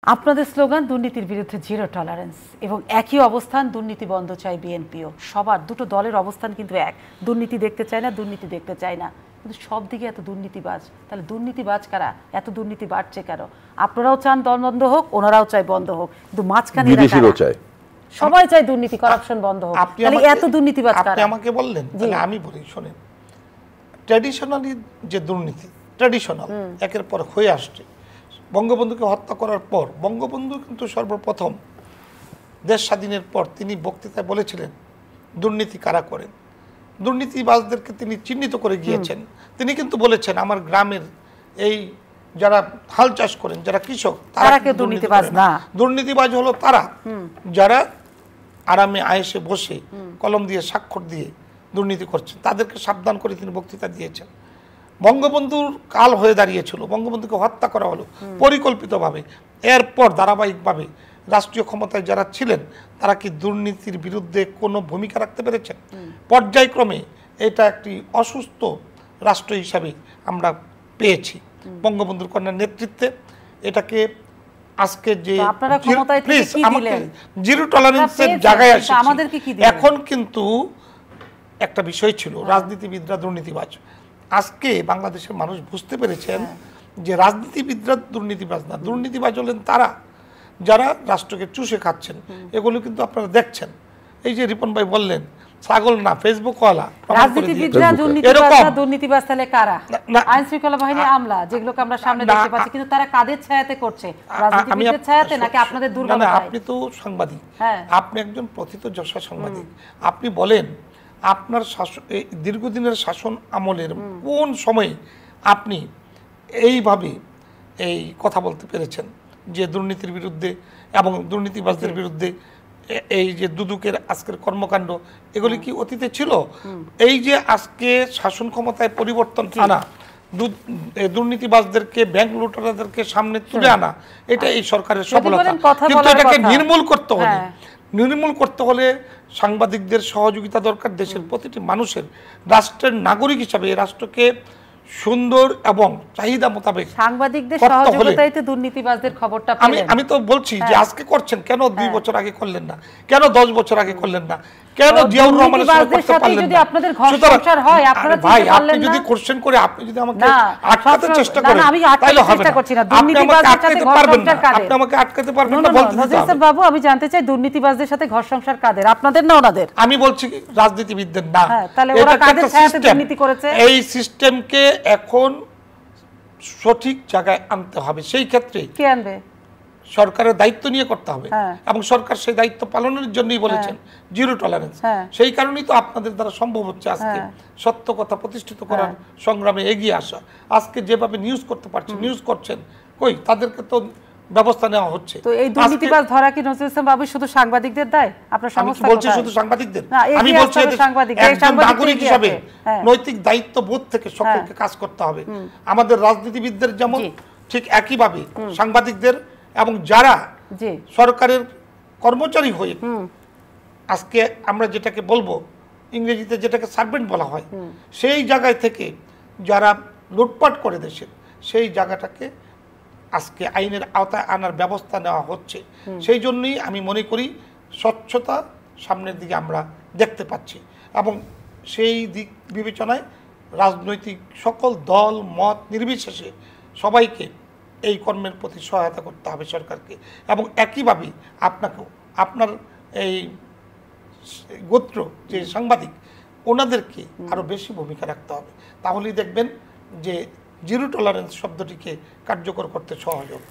আপনাদের স্লোগান দুর্নীতির বিরুদ্ধে জিরো টলারেন্স এবং একই অবস্থান দুর্নীতি বন্ধ চায় বিএনপিও। সবার দুটো দলের অবস্থান কিন্তু এক, দুর্নীতি দেখতে চায় না, দুর্নীতি দেখতে চায় না। কিন্তু সব দিকে এত দুর্নীতিবাজ, তাহলে দুর্নীতিবাজ কারা? এত দুর্নীতি বাড়ছে কেন? আপনারাও চান দল বন্ধ হোক, ওনারাও চায় বন্ধ হোক, কিন্তু মাঝখানে সবাই চায় দুর্নীতি করাপশন বন্ধ হোক। তাহলে এত দুর্নীতিবাজ কারা? আপনি আমাকে বললেন, তাহলে আমি বলি শোনেন, ট্র্যাডিশনালি যে দুর্নীতি ট্র্যাডিশনাল একের পর হয়ে আসছে, বঙ্গবন্ধুকে হত্যা করার পর বঙ্গবন্ধু কিন্তু সর্বপ্রথম দেশ স্বাধীনের পর তিনি বক্তৃতায় বলেছিলেন দুর্নীতি কারা করেন, দুর্নীতিবাজদেরকে তিনি চিহ্নিত করে গিয়েছেন। তিনি কিন্তু বলেছেন আমার গ্রামের এই যারা হাল চাষ করেন, যারা কৃষক, তারা কেউ দুর্নীতিবাজ না। দুর্নীতিবাজ হলো তারা যারা আরামে আয়েসে বসে কলম দিয়ে স্বাক্ষর দিয়ে দুর্নীতি করছেন, তাদেরকে সাবধান করে তিনি বক্তৃতা দিয়েছেন। বঙ্গবন্ধুর কাল হয়ে দাঁড়িয়েছিল, বঙ্গবন্ধুকে হত্যা করা হলো পরিকল্পিতভাবে। এরপর ধারাবাহিকভাবে রাষ্ট্রীয় ক্ষমতায় যারা ছিলেন তারা কি দুর্নীতির বিরুদ্ধে কোনো ভূমিকা রাখতে পেরেছেন? পর্যায়ক্রমে এটা একটি অসুস্থ রাষ্ট্র হিসাবে আমরা পেয়েছি বঙ্গবন্ধুর কন্যার নেতৃত্বে। এটাকে আজকে যে জিরো টলারেন্সের জায়গায় আসে, এখন কিন্তু একটা বিষয় ছিল রাজনীতিবিদরা দুর্নীতিবাজ। আজকে বাংলাদেশের মানুষ বুঝতে পেরেছেন যে রাজনীতিবিদরা দুর্নীতিবাজ না, দুর্নীতিবাজ হলেন তারা যারা রাষ্ট্রকে চুষে খাচ্ছেন। এগুলো কিন্তু আপনারা দেখছেন। এই যে রিপন ভাই বললেন ছাগল না ফেসবুক ওয়ালা, রাজনীতিবিদরা দুর্নীতিবাজ তাহলে কারা? আইন শৃঙ্খলা বাহিনী আমলা, যেগুলোকে আমরা সামনে দেখতে পাচ্ছি, কিন্তু তারা কাদের ছায়াতে করছে? রাজনীতিবিদদের ছায়াতে নাকি আপনাদের দুর্বলতায়? আপনি তো সাংবাদিক, আপনি একজন প্রথিতযশা সাংবাদিক। আপনি বলেন আপনার দীর্ঘদিনের শাসন আমলের কোন সময়ে আপনি এইভাবে এই কথা বলতে পেরেছেন যে দুর্নীতির বিরুদ্ধে এবং দুর্নীতিবাজদের বিরুদ্ধে? এই যে দুদকের আজকের কর্মকাণ্ড, এগুলি কি অতীতে ছিল? এই যে আজকে শাসন ক্ষমতায় পরিবর্তন আনা, দুর্নীতিবাজদেরকে ব্যাংক লুটেরাদেরকে সামনে তুলে আনা, এটা এই সরকারের সফলতা। কিন্তু এটাকে নির্মূল করতে হলে সাংবাদিকদের সহযোগিতা দরকার, দেশের প্রতিটি মানুষের, রাষ্ট্রের নাগরিক হিসাবে এই রাষ্ট্রকে সুন্দর এবং চাহিদা মোতাবেক সাংবাদিকদের সহযোগিতায় দুর্নীতিবাজদের খবরটা পেলেন। আমি তো বলছি যে আজকে করছেন, কেন 2 বছর আগে করলেন না? কেন 10 বছর আগে করলেন না? কেন জিয়াউর রহমানের সাথে করতে পারলেন না? যদি আপনাদের ঘর সংসার হয়, আপনারা ভাই আপনি যদি কোশ্চেন করে আপনি যদি আমাকে আটকাতে চেষ্টা করেন, আমি আটকাতে চেষ্টা করছি না। দুর্নীতিবাজদের সাথে ঘর সংসার কাদের? আপনি আমাকে আটকাতে পারবেন না বলতে দিতে বাবু, আমি জানতে চাই দুর্নীতিবাজদের সাথে ঘর সংসার কাদের? আপনাদের না ওনাদের? আমি বলছি রাজনীতিবিদদের না। তাহলে ওরা কাদের ছায়াতে দুর্নীতি করেছে? এই সিস্টেমকে এখন সঠিক জায়গায় আনতে হবে। সেই ক্ষেত্রে কে আনবে? সরকারের দায়িত্ব নিয়ে করতে হবে, এবং সরকার সেই দায়িত্ব পালনের জন্যই বলেছেন জিরো টলারেন্স। সেই কারণেই তো আপনাদের দ্বারা সম্ভব হচ্ছে আজকে সত্য কথা প্রতিষ্ঠিত করার সংগ্রামে এগিয়ে আসা। আজকে যেভাবে নিউজ করতে পারছেন, নিউজ করছেন, কই তাদেরকে তো ব্যবস্থা নেওয়া হচ্ছে। তো এই দুর্নীতিবাজ ধরা কি নজরুল ইসলাম বাবু শুধু সাংবাদিকদের দায়? আপনার সংস্থা বলছি শুধু সাংবাদিকদের? আমি বলছি একজন নাগরিক হিসাবে নৈতিক দায়িত্ব বোধ থেকে সকলকে কাজ করতে হবে। আমাদের রাজনীতিবিদদের যেমন ঠিক একইভাবে সাংবাদিকদের এবং যারা সরকারের কর্মচারী হয়ে আজকে আমরা যেটাকে বলবো ইংরেজিতে যেটাকে সার্ভেন্ট বলা হয়, সেই জায়গায় থেকে যারা লুটপাট করে দেশের, সেই জায়গাটাকে আজকে আইনের আওতায় আনার ব্যবস্থা নেওয়া হচ্ছে। সেই জন্যই আমি মনে করি স্বচ্ছতা সামনের দিকে আমরা দেখতে পাচ্ছি, এবং সেই দিক বিবেচনায় রাজনৈতিক সকল দল মত নির্বিশেষে সবাইকে এই কর্মের প্রতি সহায়তা করতে হবে সরকারকে, এবং একইভাবে আপনাকেও আপনার এই গোত্র যে সাংবাদিক ওনাদেরকে আরও বেশি ভূমিকা রাখতে হবে। তাহলেই দেখবেন যে জিরো টলারেন্স শব্দটিকে কার্যকর করতে সহজ হবে।